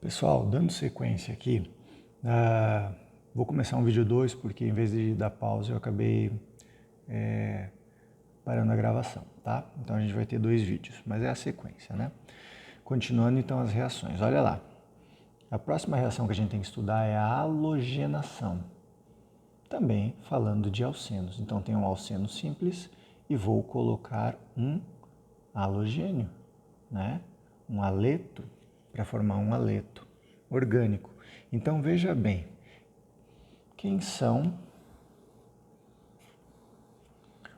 Pessoal, dando sequência aqui, vou começar um vídeo 2 porque em vez de dar pausa eu acabei parando a gravação, tá? Então a gente vai ter 2 vídeos, mas é a sequência, né? Continuando então as reações, olha lá. A próxima reação que a gente tem que estudar é a halogenação, também falando de alcenos. Então tem um alceno simples e vou colocar um halogênio, né? Um haleto, para formar um haleto orgânico. Então veja bem, quem são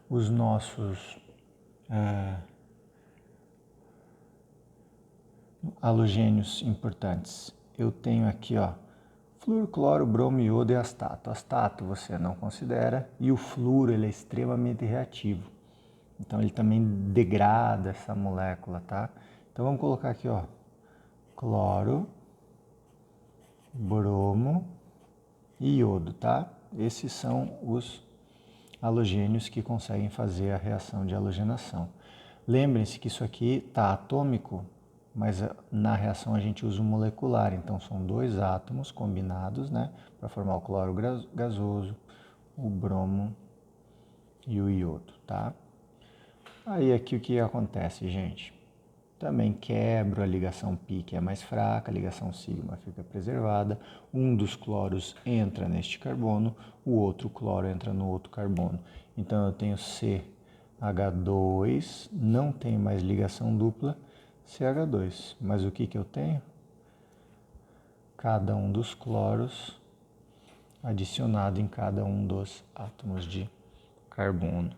os nossos halogênios importantes? Eu tenho aqui, ó, flúor, cloro, bromo, iodo e astato. Astato você não considera e o flúor ele é extremamente reativo. Então ele também degrada essa molécula, tá? Então vamos colocar aqui, ó, cloro, bromo e iodo, tá? Esses são os halogênios que conseguem fazer a reação de halogenação. Lembrem-se que isso aqui está atômico, mas na reação a gente usa o molecular, então são 2 átomos combinados, né, para formar o cloro gasoso, o bromo e o iodo, tá? Aí aqui o que acontece, gente? Também quebro a ligação π, que é mais fraca, a ligação sigma fica preservada. Um dos cloros entra neste carbono, o outro cloro entra no outro carbono. Então eu tenho CH2, não tem mais ligação dupla, CH2. Mas o que eu tenho? Cada um dos cloros adicionado em cada um dos átomos de carbono.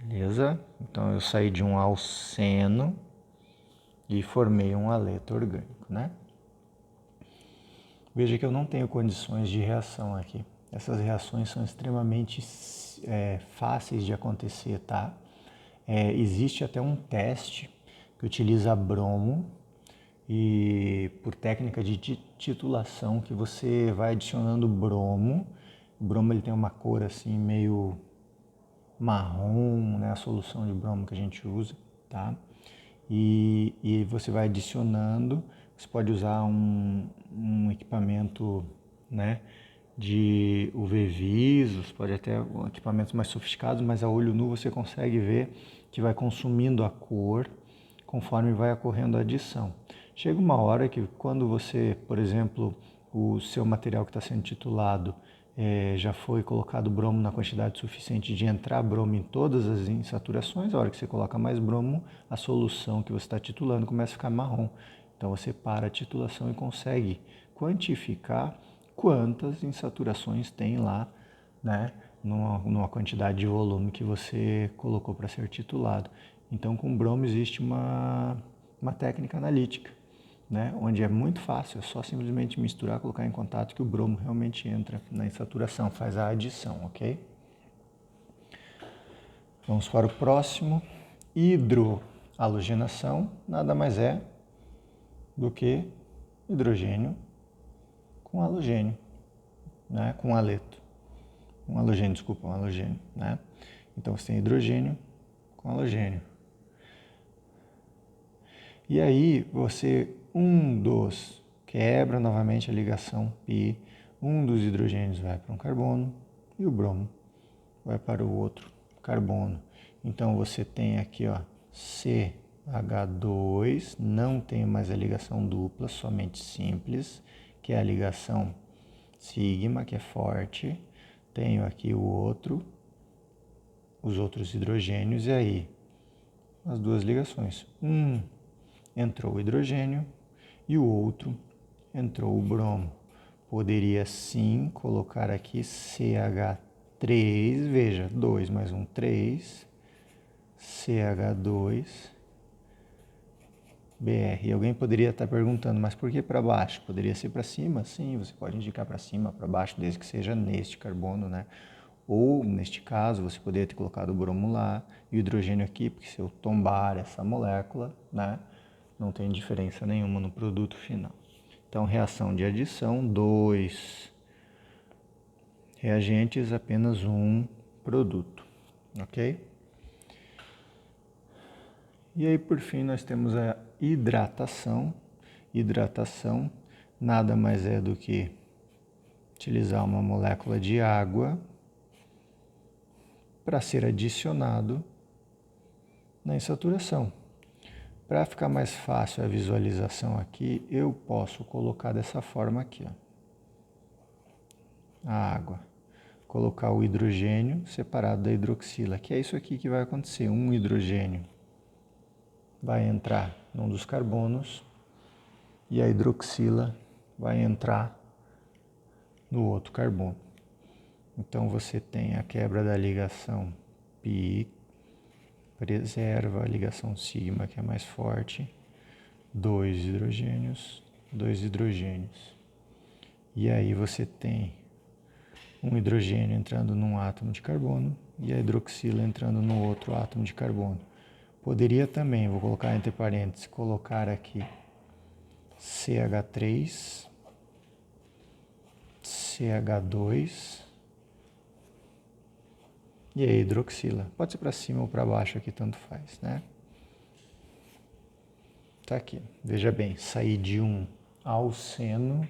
Beleza? Então eu saí de um alceno e formei um haleto orgânico, né? Veja que eu não tenho condições de reação aqui. Essas reações são extremamente fáceis de acontecer, tá? Existe até um teste que utiliza bromo e por técnica de titulação que você vai adicionando bromo. O bromo ele tem uma cor assim meio marrom, né? A solução de bromo que a gente usa, tá? E você vai adicionando, você pode usar um equipamento, né, de UV-Vis, pode até equipamentos mais sofisticados, mas a olho nu você consegue ver que vai consumindo a cor conforme vai ocorrendo a adição. Chega uma hora que quando você, por exemplo, o seu material que está sendo titulado já foi colocado bromo na quantidade suficiente de entrar bromo em todas as insaturações, a hora que você coloca mais bromo, a solução que você está titulando começa a ficar marrom. Então você para a titulação e consegue quantificar quantas insaturações tem lá, né, numa quantidade de volume que você colocou para ser titulado. Então com bromo existe uma técnica analítica, né, onde é muito fácil, é só simplesmente misturar, colocar em contato que o bromo realmente entra na insaturação, faz a adição, ok? Vamos para o próximo. Hidrohalogenação nada mais é do que hidrogênio com halogênio, né, com haleto. Um halogênio, né? Então você tem hidrogênio com halogênio. E aí você, quebra novamente a ligação π, um dos hidrogênios vai para um carbono e o bromo vai para o outro carbono. Então você tem aqui, ó, CH2, não tem mais a ligação dupla, somente simples, que é a ligação sigma, que é forte. Tenho aqui os outros hidrogênios, e aí as duas ligações. Entrou o hidrogênio e o outro entrou o bromo. Poderia sim colocar aqui CH3, veja, 2 mais 1, 3, CH2, BR. E alguém poderia estar perguntando, mas por que para baixo? Poderia ser para cima? Sim, você pode indicar para cima, para baixo, desde que seja neste carbono, né? Ou, neste caso, você poderia ter colocado o bromo lá e o hidrogênio aqui, porque se eu tombar essa molécula, né, não tem diferença nenhuma no produto final. Então, reação de adição, 2 reagentes, apenas um produto, ok? E aí, por fim, nós temos a hidratação. hidratação nada mais é do que utilizar uma molécula de água para ser adicionado na insaturação. Para ficar mais fácil a visualização aqui, eu posso colocar dessa forma aqui, ó, a água. Colocar o hidrogênio separado da hidroxila, que é isso aqui que vai acontecer. Um hidrogênio vai entrar num dos carbonos e a hidroxila vai entrar no outro carbono. Então você tem a quebra da ligação π, preserva a ligação sigma, que é mais forte, dois hidrogênios. E aí você tem um hidrogênio entrando num átomo de carbono e a hidroxila entrando no outro átomo de carbono. Poderia também, vou colocar entre parênteses, colocar aqui CH3, CH2 e a hidroxila. Pode ser para cima ou para baixo aqui, tanto faz, né? Tá aqui. Veja bem, saí de um alceno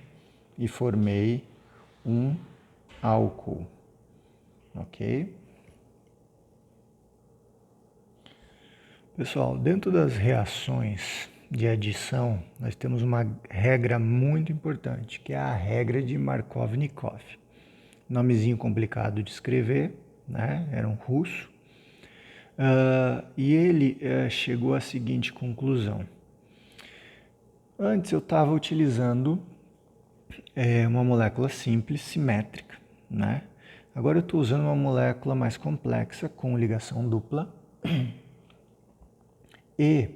e formei um álcool, ok? Pessoal, dentro das reações de adição, nós temos uma regra muito importante, que é a regra de Markovnikov. Nomezinho complicado de escrever, né? Era um russo. E ele chegou à seguinte conclusão. Antes eu estava utilizando uma molécula simples, simétrica, né? Agora eu estou usando uma molécula mais complexa, com ligação dupla, e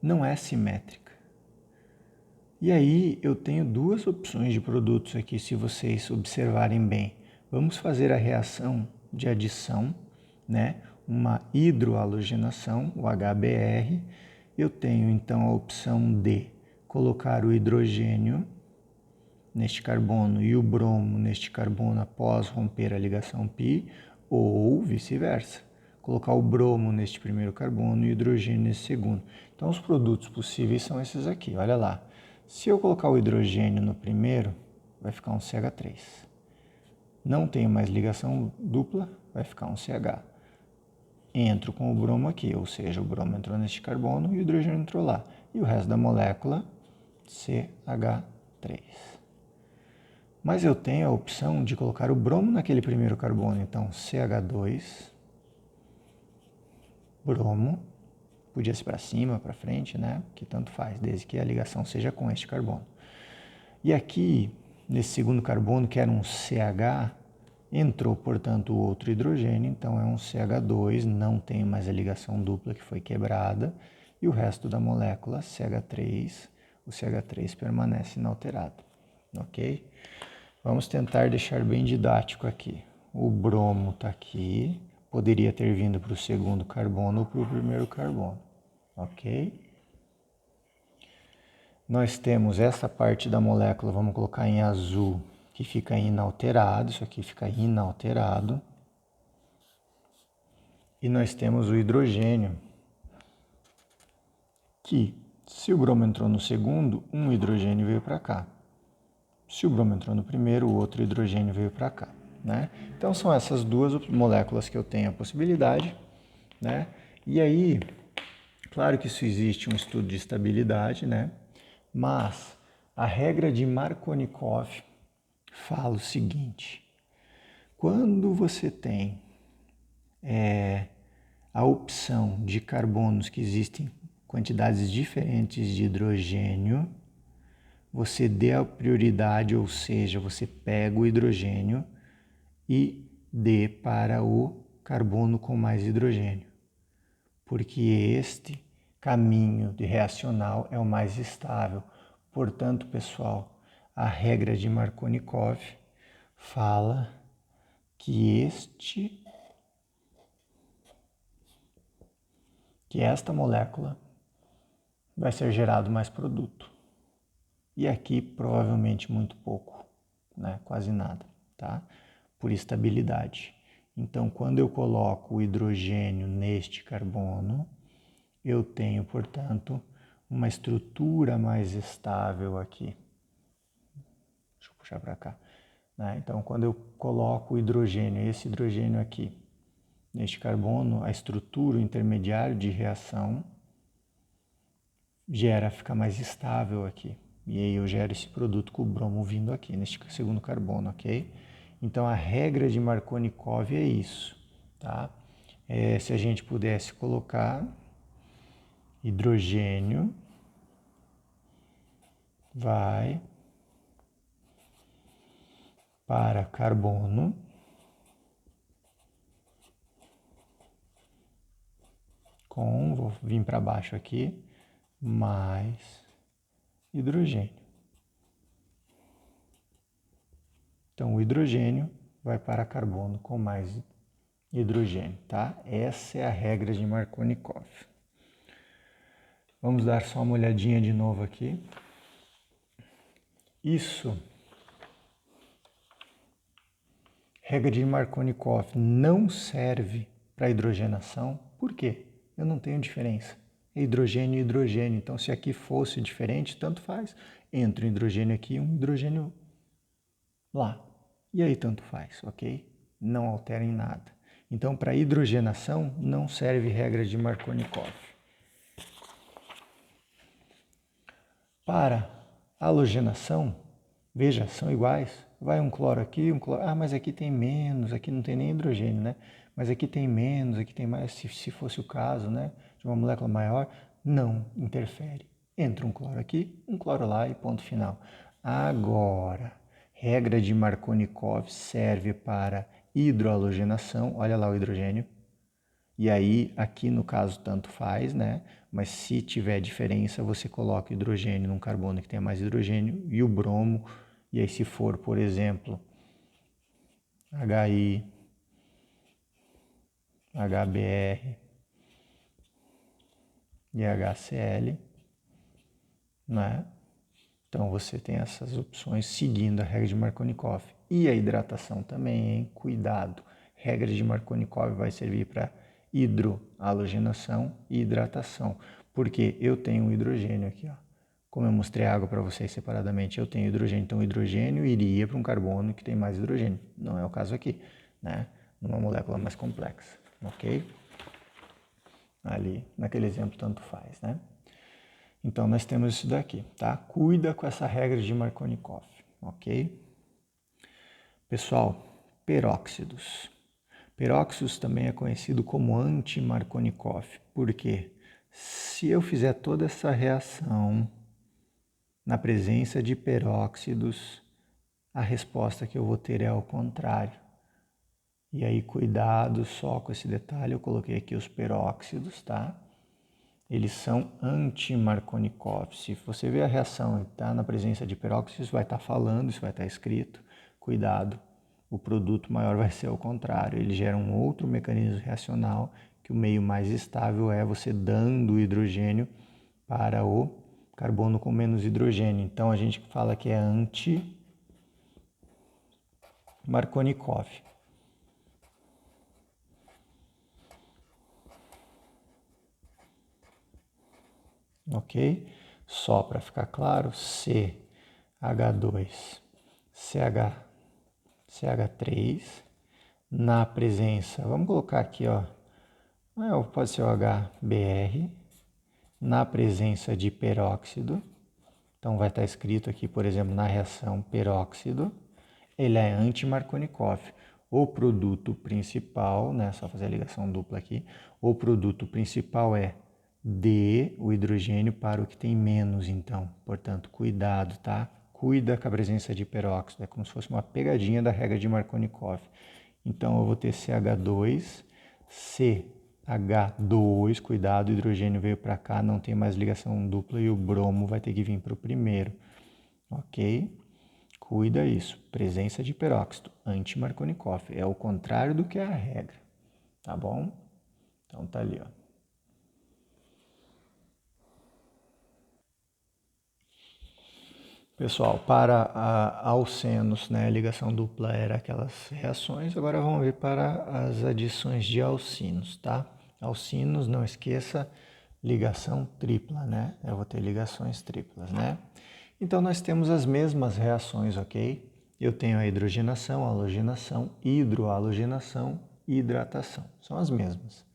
não é simétrica. E aí eu tenho duas opções de produtos aqui, se vocês observarem bem. Vamos fazer a reação de adição, né? Uma hidroalogenação, o HBr. Eu tenho então a opção de colocar o hidrogênio neste carbono e o bromo neste carbono após romper a ligação π, ou vice-versa. Colocar o bromo neste primeiro carbono e o hidrogênio nesse segundo. Então, os produtos possíveis são esses aqui, olha lá. Se eu colocar o hidrogênio no primeiro, vai ficar um CH3. Não tenho mais ligação dupla, vai ficar um CH. Entro com o bromo aqui, ou seja, o bromo entrou neste carbono e o hidrogênio entrou lá. E o resto da molécula, CH3. Mas eu tenho a opção de colocar o bromo naquele primeiro carbono, então CH2, bromo, podia ser para cima, para frente, né? Que tanto faz, desde que a ligação seja com este carbono. E aqui, nesse segundo carbono, que era um CH, entrou, portanto, o outro hidrogênio, então é um CH2, não tem mais a ligação dupla que foi quebrada, e o resto da molécula, CH3, o CH3 permanece inalterado, ok? Vamos tentar deixar bem didático aqui. O bromo está aqui, poderia ter vindo para o segundo carbono ou para o primeiro carbono, ok? Nós temos essa parte da molécula, vamos colocar em azul, que fica inalterado, isso aqui fica inalterado. E nós temos o hidrogênio, que se o bromo entrou no segundo, um hidrogênio veio para cá. Se o bromo entrou no primeiro, o outro hidrogênio veio para cá, né? Então são essas duas moléculas que eu tenho a possibilidade, né? E aí, claro que isso existe um estudo de estabilidade, né? Mas a regra de Markovnikov fala o seguinte: quando você tem a opção de carbonos que existem quantidades diferentes de hidrogênio, você dê a prioridade, ou seja, você pega o hidrogênio e dê para o carbono com mais hidrogênio, porque este caminho de reacional é o mais estável. Portanto, pessoal, a regra de Markovnikov fala que esta molécula vai ser gerado mais produto. E aqui provavelmente muito pouco, né? Quase nada, tá? Por estabilidade. Então, quando eu coloco o hidrogênio neste carbono, eu tenho, portanto, uma estrutura mais estável aqui. Deixa eu puxar para cá. Né? Então, quando eu coloco o hidrogênio, esse hidrogênio aqui, neste carbono, a estrutura, o intermediário de reação, fica mais estável aqui. E aí eu gero esse produto com o bromo vindo aqui, neste segundo carbono, ok? Então, a regra de Markovnikov é isso, tá? Se a gente pudesse colocar hidrogênio, vai para carbono, vou vir para baixo aqui, mais hidrogênio. Então, o hidrogênio vai para carbono com mais hidrogênio, tá? Essa é a regra de Markovnikov. Vamos dar só uma olhadinha de novo aqui. Isso, regra de Markovnikov não serve para hidrogenação. Por quê? Eu não tenho diferença. É hidrogênio e hidrogênio. Então, se aqui fosse diferente, tanto faz. Entra um hidrogênio aqui e um hidrogênio lá. E aí tanto faz, ok? Não altera em nada. Então, para hidrogenação, não serve regra de Markovnikov. Para halogenação, veja, são iguais. Vai um cloro aqui, um cloro... Ah, mas aqui tem menos, aqui não tem nem hidrogênio, né? Mas aqui tem menos, aqui tem mais, se fosse o caso, né? De uma molécula maior, não interfere. Entra um cloro aqui, um cloro lá e ponto final. Agora, regra de Markovnikov serve para hidrohalogenação. Olha lá o hidrogênio. E aí, aqui no caso, tanto faz, né? Mas se tiver diferença, você coloca o hidrogênio num carbono que tenha mais hidrogênio e o bromo. E aí, se for, por exemplo, HI, HBr e HCl, né? Então, você tem essas opções seguindo a regra de Markovnikov. E a hidratação também, hein? Cuidado! Regra de Markovnikov vai servir para hidrohalogenação e hidratação. Porque eu tenho um hidrogênio aqui, ó. Como eu mostrei a água para vocês separadamente, eu tenho hidrogênio. Então, o hidrogênio iria para um carbono que tem mais hidrogênio. Não é o caso aqui, né? Numa molécula mais complexa, ok? Ali, naquele exemplo, tanto faz, né? Então, nós temos isso daqui, tá? Cuida com essa regra de Markovnikov, ok? Pessoal, peróxidos. Peróxidos também é conhecido como anti-Markovnikov. Por quê? Se eu fizer toda essa reação na presença de peróxidos, a resposta que eu vou ter é ao contrário. E aí, cuidado só com esse detalhe, eu coloquei aqui os peróxidos, tá? Eles são anti-Markovnikov. Se você vê a reação e está na presença de peróxidos, isso vai estar falando, isso vai estar escrito. Cuidado, o produto maior vai ser ao contrário. Ele gera um outro mecanismo reacional, que o meio mais estável é você dando o hidrogênio para o carbono com menos hidrogênio. Então, a gente fala que é anti-Markovnikov. Ok? Só para ficar claro, CH2, CH3, na presença, vamos colocar aqui, ó, pode ser o HBr, na presença de peróxido. Então vai estar escrito aqui, por exemplo, na reação peróxido, ele é anti-Markovnikov. O produto principal, né, só fazer a ligação dupla aqui, o produto principal é D, o hidrogênio, para o que tem menos, então. Portanto, cuidado, tá? Cuida com a presença de peróxido, é como se fosse uma pegadinha da regra de Markovnikov. Então, eu vou ter CH2, CH2, cuidado, o hidrogênio veio para cá, não tem mais ligação dupla e o bromo vai ter que vir para o primeiro, ok? Cuida isso, presença de peróxido, anti-Markovnikov, é o contrário do que é a regra, tá bom? Então, tá ali, ó. Pessoal, para alcenos, né, a ligação dupla era aquelas reações, agora vamos ver para as adições de alcinos, tá? Alcinos, não esqueça, ligação tripla, né? Eu vou ter ligações triplas, né? Então, nós temos as mesmas reações, ok? Eu tenho a hidrogenação, halogenação, hidrohalogenação e hidratação. São as mesmas.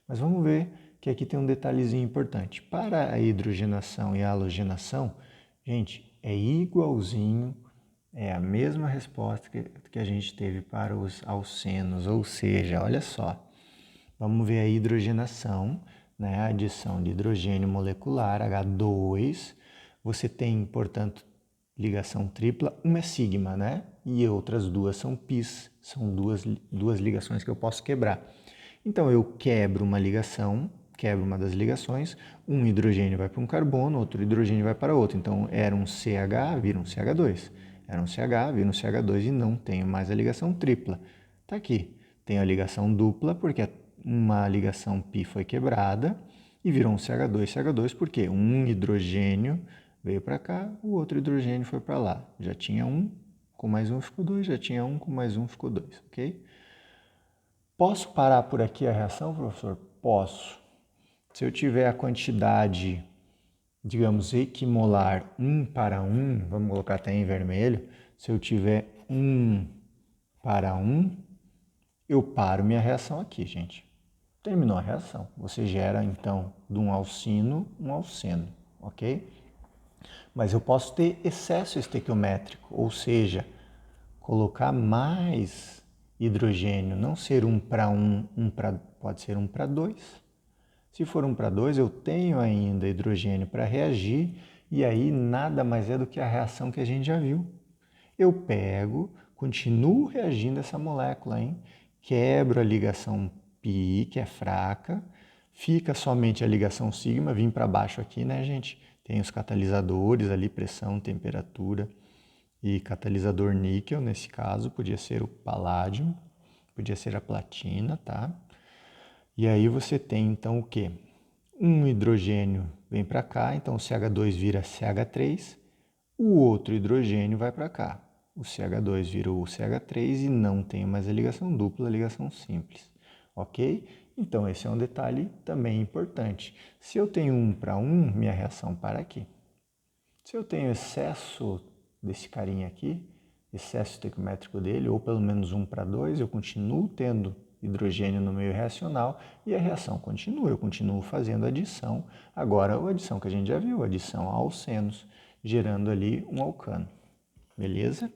Mas vamos ver que aqui tem um detalhezinho importante. Para a hidrogenação e a halogenação, gente, é igualzinho, é a mesma resposta que a gente teve para os alcenos, ou seja, olha só, vamos ver a hidrogenação, né? A adição de hidrogênio molecular, H2, você tem, portanto, ligação tripla, uma é sigma, né? E outras duas são pis, são duas ligações que eu posso quebrar. Então, eu quebro uma ligação, quebro uma das ligações, um hidrogênio vai para um carbono, outro hidrogênio vai para outro. Então, era um CH, vira um CH2. Era um CH, vira um CH2 e não tenho mais a ligação tripla. Está aqui. Tenho a ligação dupla, porque uma ligação π foi quebrada e virou um CH2, CH2, porque um hidrogênio veio para cá, o outro hidrogênio foi para lá. Já tinha um, com mais um ficou dois, já tinha um, com mais um ficou dois, ok? Posso parar por aqui a reação, professor? Posso. Se eu tiver a quantidade, digamos, equimolar 1 para 1, vamos colocar até em vermelho, se eu tiver 1 para 1, eu paro minha reação aqui, gente. Terminou a reação. Você gera, então, de um alcino, um alceno, ok? Mas eu posso ter excesso estequiométrico, ou seja, colocar mais hidrogênio, não ser 1 para 1, pode ser 1 para 2. Se for 1 para 2, eu tenho ainda hidrogênio para reagir, e aí nada mais é do que a reação que a gente já viu. Eu pego, continuo reagindo essa molécula, hein? Quebro a ligação π, que é fraca, fica somente a ligação sigma, vim para baixo aqui, né, gente? Tem os catalisadores ali, pressão, temperatura e catalisador níquel, nesse caso, podia ser o paládio, podia ser a platina, tá? E aí você tem então o quê? Um hidrogênio vem para cá, então o CH2 vira CH3, o outro hidrogênio vai para cá. O CH2 vira o CH3 e não tem mais a ligação dupla, a ligação simples, ok? Então esse é um detalhe também importante. Se eu tenho 1 para 1, minha reação para aqui. Se eu tenho excesso desse carinha aqui, excesso estequiométrico dele, ou pelo menos 1 para 2, eu continuo tendo hidrogênio no meio reacional e a reação continua, eu continuo fazendo adição. Agora, a adição que a gente já viu, adição a alcenos, gerando ali um alcano, beleza?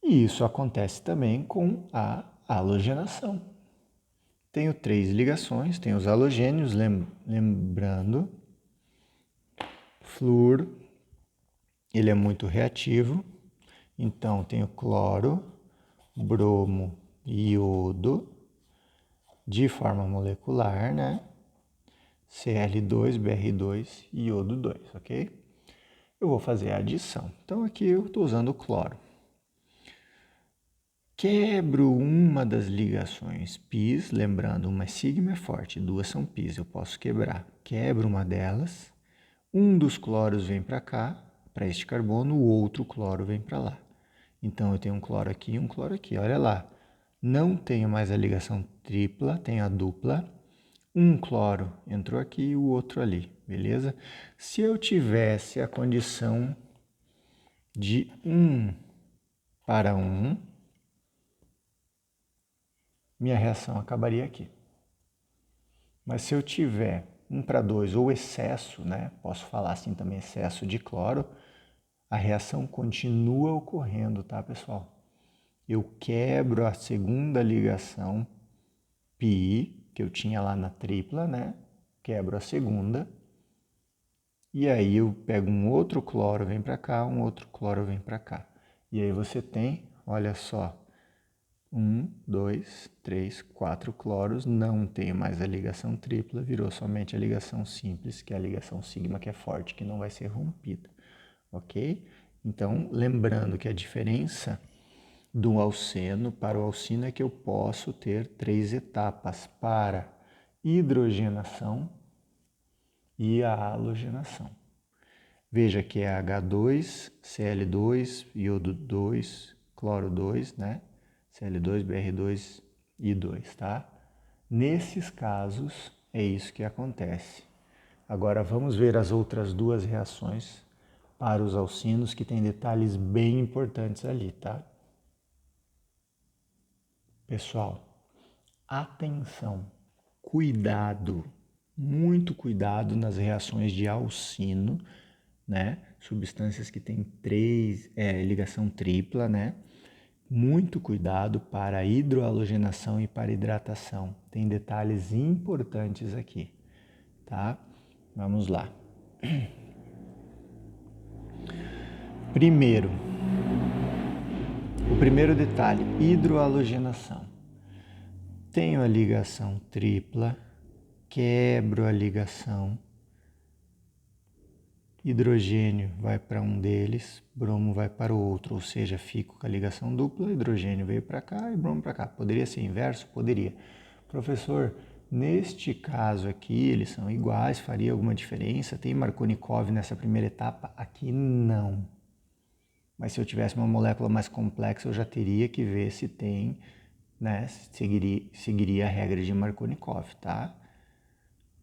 E isso acontece também com a halogenação. Tenho 3 ligações, tenho os halogênios, lembrando, flúor, ele é muito reativo, então tenho cloro, bromo e iodo de forma molecular, né? Cl2, Br2 e iodo 2, ok? Eu vou fazer a adição. Então aqui eu estou usando o cloro. Quebro uma das ligações πs, lembrando, uma é sigma é forte, duas são πs, eu posso quebrar. Quebro uma delas, um dos cloros vem para cá, para este carbono, o outro cloro vem para lá. Então eu tenho um cloro aqui e um cloro aqui, olha lá. Não tenho mais a ligação tripla, tenho a dupla. Um cloro entrou aqui e o outro ali, beleza? Se eu tivesse a condição de 1 para 1, minha reação acabaria aqui. Mas se eu tiver 1 para 2 ou excesso, né? Posso falar assim também, excesso de cloro, a reação continua ocorrendo, tá, pessoal? Eu quebro a segunda ligação π, que eu tinha lá na tripla, né? Quebro a segunda. E aí eu pego um outro cloro, vem para cá, um outro cloro vem para cá. E aí você tem, olha só, 1, 2, 3, 4 cloros, não tem mais a ligação tripla, virou somente a ligação simples, que é a ligação sigma, que é forte, que não vai ser rompida, ok? Então, lembrando que a diferença do alceno para o alcino é que eu posso ter 3 etapas para hidrogenação e a halogenação. Veja que é H2, Cl2, iodo 2, cloro 2, né? Cl2, Br2 e 2, tá? Nesses casos, é isso que acontece. Agora vamos ver as outras duas reações para os alcinos, que tem detalhes bem importantes ali, tá? Pessoal, atenção, cuidado, muito cuidado nas reações de alcino, né? Substâncias que têm ligação tripla, né? Muito cuidado para a hidroalogenação e para a hidratação. Tem detalhes importantes aqui, tá? Vamos lá. O primeiro detalhe, hidroalogenação. Tenho a ligação tripla, quebro a ligação, hidrogênio vai para um deles, bromo vai para o outro, ou seja, fico com a ligação dupla, hidrogênio veio para cá e bromo para cá. Poderia ser inverso? Poderia. Professor, neste caso aqui, eles são iguais, faria alguma diferença? Tem Markovnikov nessa primeira etapa? Aqui não. Mas se eu tivesse uma molécula mais complexa, eu já teria que ver se tem, né, seguiria a regra de Markovnikov, tá?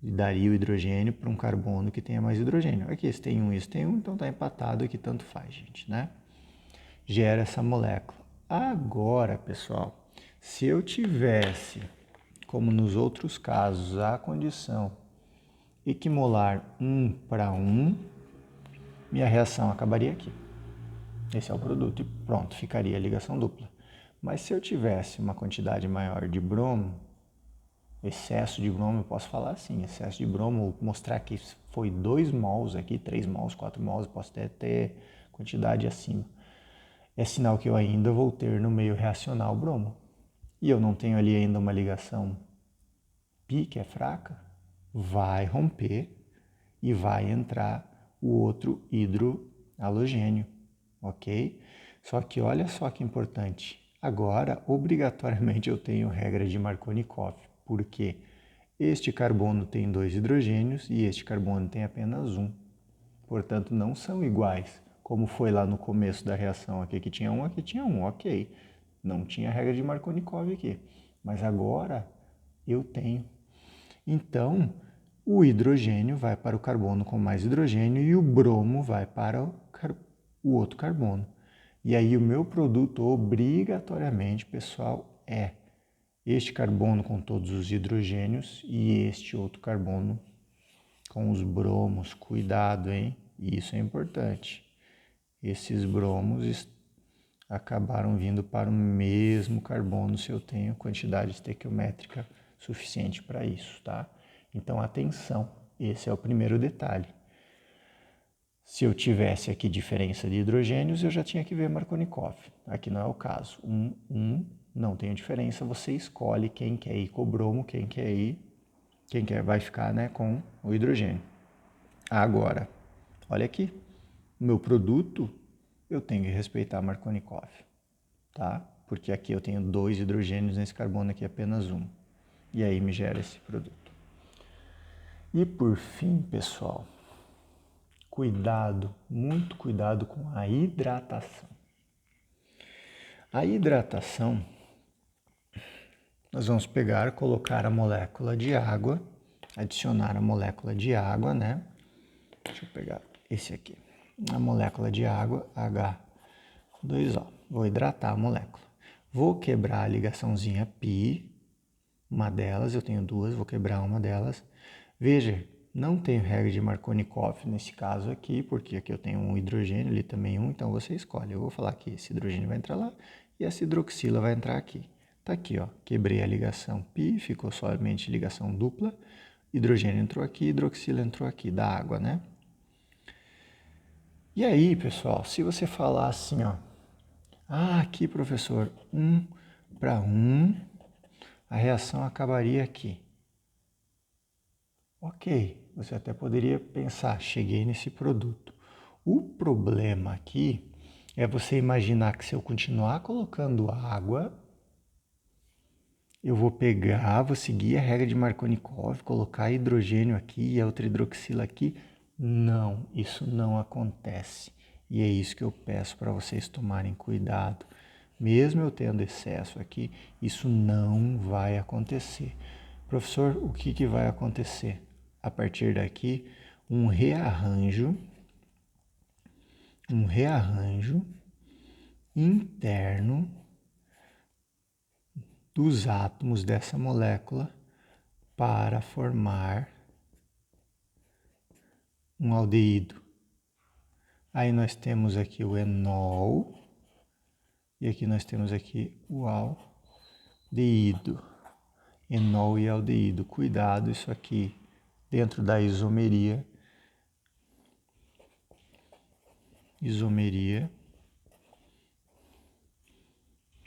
E daria o hidrogênio para um carbono que tenha mais hidrogênio. Aqui, se tem um, isso tem um, então está empatado aqui, tanto faz, gente, né? Gera essa molécula. Agora, pessoal, se eu tivesse, como nos outros casos, a condição equimolar 1 para 1, minha reação acabaria aqui. Esse é o produto e pronto, ficaria a ligação dupla. Mas se eu tivesse uma quantidade maior de bromo, excesso de bromo, eu posso falar assim, excesso de bromo, mostrar que foi 2 mols aqui, 3 mols, 4 mols, posso até ter quantidade acima. É sinal que eu ainda vou ter no meio reacional bromo. E eu não tenho ali ainda uma ligação π, que é fraca, vai romper e vai entrar o outro hidroalogênio, ok? Só que olha só que importante, agora obrigatoriamente eu tenho regra de Markovnikov, porque este carbono tem 2 hidrogênios e este carbono tem apenas 1. Portanto, não são iguais, como foi lá no começo da reação, aqui que tinha 1, aqui tinha 1, ok. Não tinha regra de Markovnikov aqui, mas agora eu tenho. Então, o hidrogênio vai para o carbono com mais hidrogênio e o bromo vai para o outro carbono. E aí o meu produto obrigatoriamente, pessoal, é este carbono com todos os hidrogênios e este outro carbono com os bromos. Cuidado, hein? Isso é importante. Esses bromos acabaram vindo para o mesmo carbono se eu tenho quantidade estequiométrica suficiente para isso, tá? Então, atenção, esse é o primeiro detalhe. Se eu tivesse aqui diferença de hidrogênios, eu já tinha que ver Markovnikov. Aqui não é o caso. Não tem diferença, você escolhe quem quer ir com o bromo, quem vai ficar, né, com o hidrogênio. Agora, olha aqui, o meu produto, eu tenho que respeitar Markovnikov, tá? Porque aqui eu tenho 2 hidrogênios, nesse carbono aqui apenas 1. E aí me gera esse produto. E por fim, pessoal, cuidado, muito cuidado com a hidratação. A hidratação, nós vamos pegar, colocar a molécula de água, adicionar a molécula de água, né? Deixa eu pegar esse aqui. A molécula de água, H2O. Vou hidratar a molécula. Vou quebrar a ligaçãozinha π, uma delas, eu tenho 2, vou quebrar uma delas. Veja, não tenho regra de Markovnikov nesse caso aqui, porque aqui eu tenho um hidrogênio, ali também um, então você escolhe. Eu vou falar que esse hidrogênio vai entrar lá e essa hidroxila vai entrar aqui. Tá aqui, ó, quebrei a ligação π, ficou somente ligação dupla, hidrogênio entrou aqui, hidroxila entrou aqui, da água, né? E aí, pessoal, se você falar assim, ó, aqui, professor, 1 para 1, a reação acabaria aqui. Ok, você até poderia pensar, cheguei nesse produto. O problema aqui é você imaginar que se eu continuar colocando água, eu vou pegar, vou seguir a regra de Markovnikov, colocar hidrogênio aqui e a outra hidroxila aqui. Não, isso não acontece. E é isso que eu peço para vocês tomarem cuidado. Mesmo eu tendo excesso aqui, isso não vai acontecer. Professor, o que vai acontecer? a partir daqui, um rearranjo interno dos átomos dessa molécula para formar um aldeído. Aí nós temos aqui o enol e aqui nós temos aqui o aldeído. Enol e aldeído. Cuidado, isso aqui dentro da isomeria.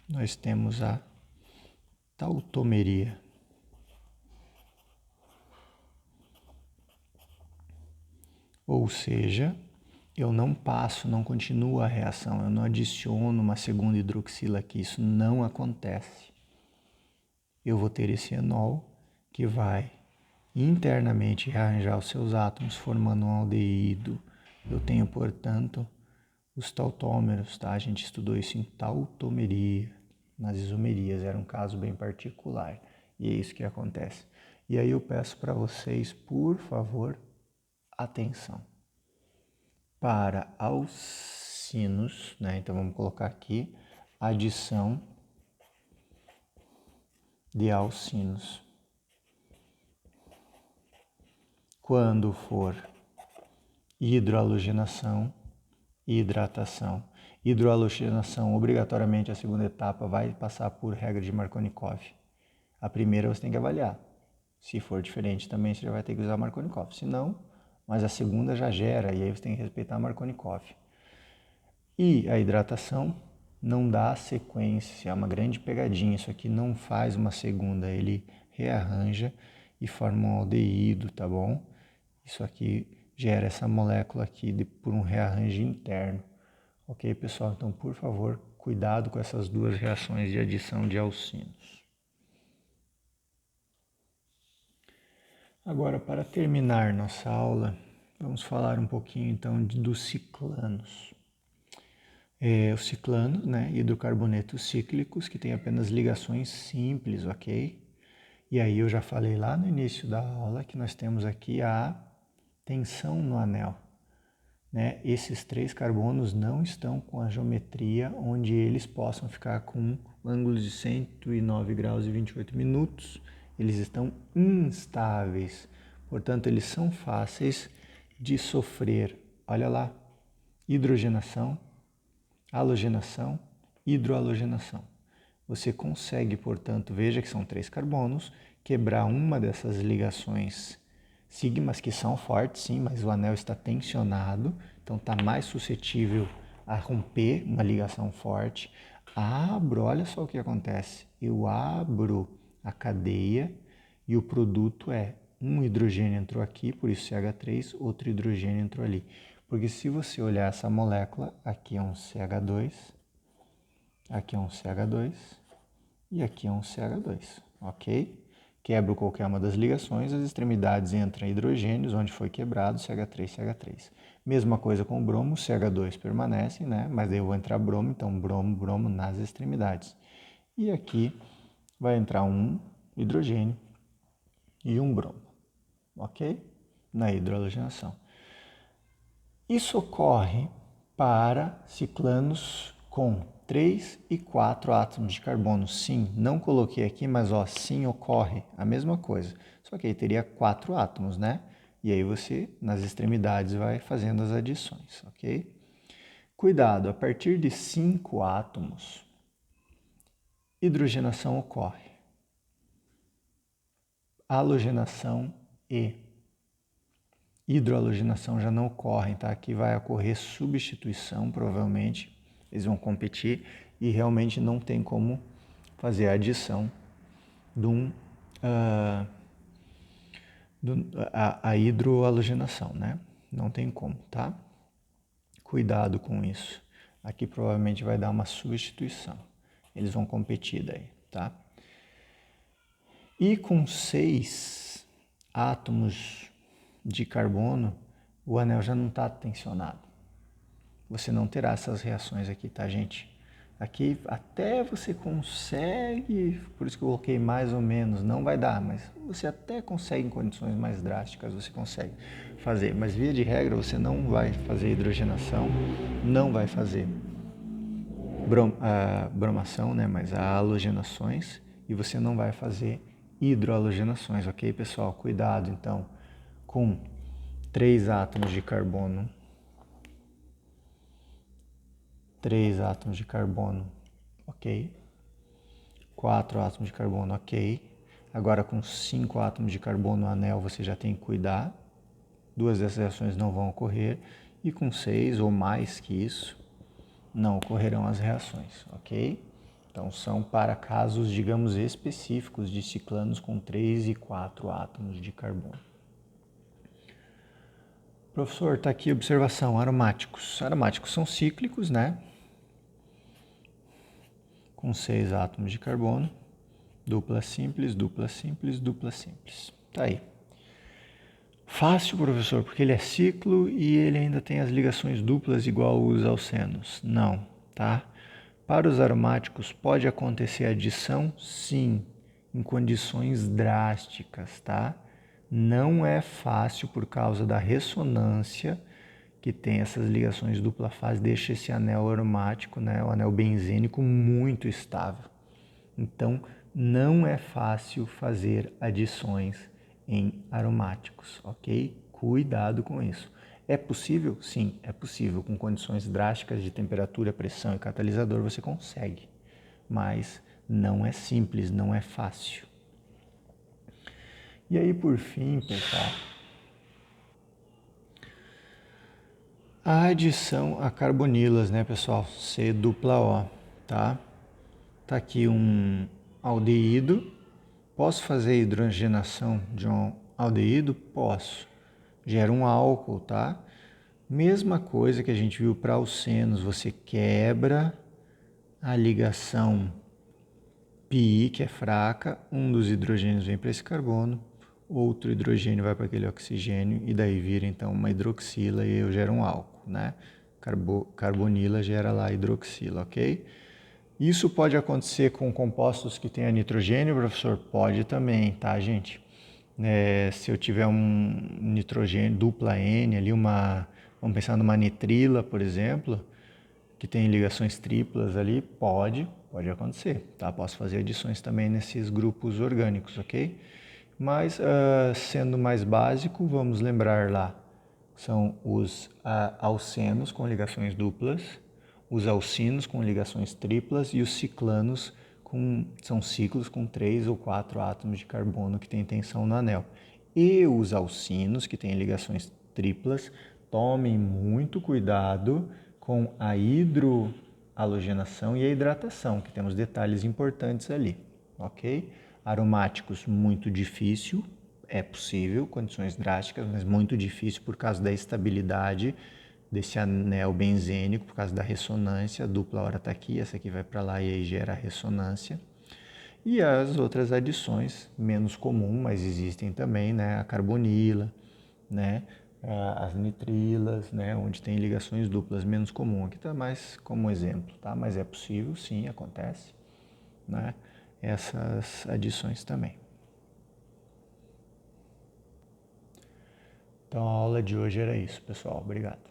Nós temos a tautomeria. Ou seja, eu não continuo a reação, eu não adiciono uma segunda hidroxila aqui, isso não acontece. Eu vou ter esse enol que vai internamente rearranjar os seus átomos formando um aldeído. Eu tenho, portanto, os tautômeros, tá? A gente estudou isso em tautomeria, nas isomerias, era um caso bem particular. E é isso que acontece. E aí eu peço para vocês, por favor, atenção. Para alcinos, né? Então vamos colocar aqui adição de alcinos. Quando for hidroalogenação e hidratação. Hidroalogenação, obrigatoriamente a segunda etapa vai passar por regra de Markovnikov. A primeira você tem que avaliar. Se for diferente também você já vai ter que usar Markovnikov. Se não, mas a segunda já gera e aí você tem que respeitar Markovnikov. E a hidratação não dá sequência, é uma grande pegadinha. Isso aqui não faz uma segunda, ele rearranja e forma um aldeído, tá bom? Isso aqui gera essa molécula aqui por um rearranjo interno. Ok, pessoal? Então, por favor, cuidado com essas duas reações de adição de alcinos. Agora, para terminar nossa aula, vamos falar um pouquinho então dos ciclanos. Os ciclanos, né, hidrocarbonetos cíclicos, que têm apenas ligações simples, ok? E aí eu já falei lá no início da aula que nós temos aqui a tensão no anel. Né? Esses 3 carbonos não estão com a geometria onde eles possam ficar com ângulos de 109 graus e 28 minutos. Eles estão instáveis, portanto eles são fáceis de sofrer. Olha lá, hidrogenação, halogenação, hidrohalogenação. Você consegue, portanto, veja que são 3 carbonos, quebrar uma dessas ligações sigmas, que são fortes, sim, mas o anel está tensionado, então está mais suscetível a romper uma ligação forte. Olha só o que acontece. Eu abro a cadeia e o produto é um hidrogênio entrou aqui, por isso CH3, outro hidrogênio entrou ali. Porque se você olhar essa molécula, aqui é um CH2, aqui é um CH2 e aqui é um CH2, ok? Quebro qualquer uma das ligações, as extremidades entram hidrogênios, onde foi quebrado CH3, CH3. Mesma coisa com o bromo, CH2 permanece, né? Mas daí eu vou entrar bromo, então bromo, bromo nas extremidades. E aqui vai entrar um hidrogênio e um bromo, ok? Na hidrohalogenação. Isso ocorre para ciclanos com 3 e 4 átomos de carbono. Sim, não coloquei aqui, mas ó, sim ocorre a mesma coisa. Só que aí teria 4 átomos, né? E aí você, nas extremidades, vai fazendo as adições, ok? Cuidado, a partir de 5 átomos, hidrogenação ocorre. Halogenação e hidrohalogenação já não ocorrem, tá? Aqui vai ocorrer substituição, provavelmente. Eles vão competir e realmente não tem como fazer a adição a hidrohalogenação, né? Não tem como, tá? Cuidado com isso. Aqui provavelmente vai dar uma substituição. Eles vão competir daí, tá? E com 6 átomos de carbono, o anel já não está tensionado. Você não terá essas reações aqui, tá, gente? Aqui até você consegue, por isso que eu coloquei mais ou menos, não vai dar, mas você até consegue em condições mais drásticas, você consegue fazer. Mas via de regra você não vai fazer hidrogenação, não vai fazer bromação, né, mas halogenações, e você não vai fazer hidrohalogenações, ok, pessoal? Cuidado, então, com 3 átomos de carbono, 3 átomos de carbono, ok? 4 átomos de carbono, ok. Agora com 5 átomos de carbono anel você já tem que cuidar. 2 dessas reações não vão ocorrer. E com 6 ou mais que isso, não ocorrerão as reações, ok? Então são para casos, digamos, específicos de ciclanos com 3 e 4 átomos de carbono. Professor, está aqui a observação, aromáticos. Aromáticos são cíclicos, né? Com 6 átomos de carbono. Dupla simples, dupla simples, dupla simples. Tá aí. Fácil, professor, porque ele é ciclo e ele ainda tem as ligações duplas igual os alcenos. Não, tá? Para os aromáticos pode acontecer adição? Sim, em condições drásticas, tá? Não é fácil por causa da ressonância que tem essas ligações dupla fase, deixa esse anel aromático, né, o anel benzênico muito estável. Então, não é fácil fazer adições em aromáticos, ok? Cuidado com isso. É possível? Sim, é possível. Com condições drásticas de temperatura, pressão e catalisador você consegue. Mas não é simples, não é fácil. E aí, por fim, pessoal, a adição a carbonilas, né, pessoal? C-O, tá? Tá aqui um aldeído. Posso fazer hidrogenação de um aldeído? Posso. Gera um álcool, tá? Mesma coisa que a gente viu para alcenos, você quebra a ligação pi, que é fraca, um dos hidrogênios vem para esse carbono, outro hidrogênio vai para aquele oxigênio e daí vira então uma hidroxila e eu gero um álcool, né? Carbonila gera lá hidroxila, ok? Isso pode acontecer com compostos que tenham nitrogênio, professor? Pode também, tá, gente? Se eu tiver um nitrogênio dupla N ali, vamos pensar numa nitrila, por exemplo, que tem ligações triplas ali, pode acontecer, tá? Posso fazer adições também nesses grupos orgânicos, ok? Mas, sendo mais básico, vamos lembrar lá, são os alcenos com ligações duplas, os alcinos com ligações triplas e os ciclanos são ciclos com 3 ou 4 átomos de carbono que têm tensão no anel. E os alcinos, que têm ligações triplas, tomem muito cuidado com a hidrohalogenação e a hidratação, que temos detalhes importantes ali, ok? Aromáticos, muito difícil, é possível, condições drásticas, mas muito difícil por causa da estabilidade desse anel benzênico, por causa da ressonância, a dupla hora está aqui, essa aqui vai para lá e aí gera a ressonância. E as outras adições, menos comum, mas existem também, né? A carbonila, né? As nitrilas, né? Onde tem ligações duplas, menos comum. Aqui está mais como exemplo, tá? Mas é possível, sim, acontece, né? Essas adições também. Então a aula de hoje era isso, pessoal. Obrigado.